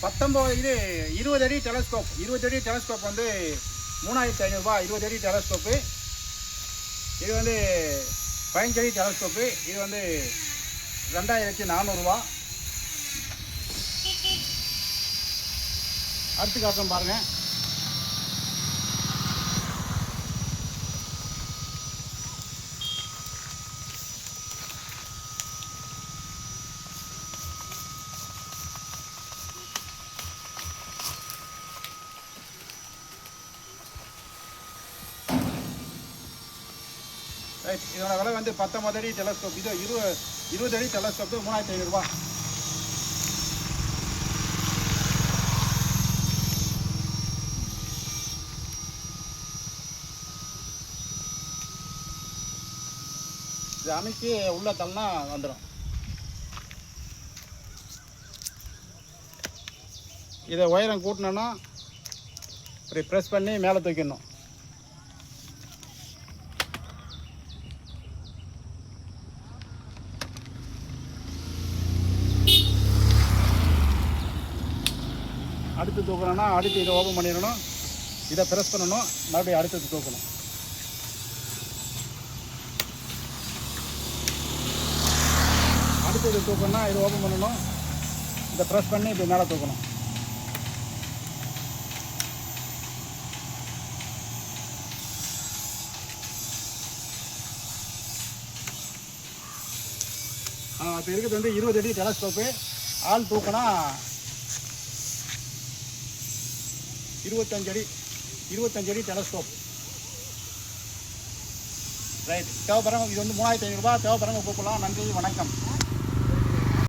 19 இது 20 அடி டெலஸ்கோப். 20 அடி டெலஸ்கோப் வந்து 3500 ரூபாய். 20 அடி டெலஸ்கோப்பு. இது வந்து 15 அடி டெலஸ்கோப்பு. இது வந்து 2400 ரூபா. அடுத்து காட்டுறோம் பாருங்க. ரைட், இதோட விலை வந்து 19 அடி டெலஸ்கோப். இது 20 அடி டெலஸ்கோப்பு 3500 ரூபா. இது அமைக்கி உள்ள தள்ளனா வந்துடும். இதை உயரம் கூட்டினோன்னா இப்படி ப்ரெஸ் பண்ணி மேலே தூக்கிடணும். அடுத்து தூக்கணும்னா அடுத்து இதை ஓப்பன் பண்ணிடணும். இதை ப்ரெஸ் பண்ணணும். மறுபடியும் அடுத்தது தூக்கணும். அடுத்தது தூக்கணும்னா இதை ஓப்பன் பண்ணணும். இதை ப்ரெஸ் பண்ணி இப்படி மேலே தூக்கணும். இப்போ இருக்கிறது வந்து 20 அடி டெலஸ்கோப்பு. ஆள் தூக்கினா 25 அடி டெலஸ்கோப். ரைட், தேவைப்படுறவங்க இது வந்து 3500 ரூபாய். தேவைப்படுறவங்க கூப்பிடலாம். நன்றி, வணக்கம்.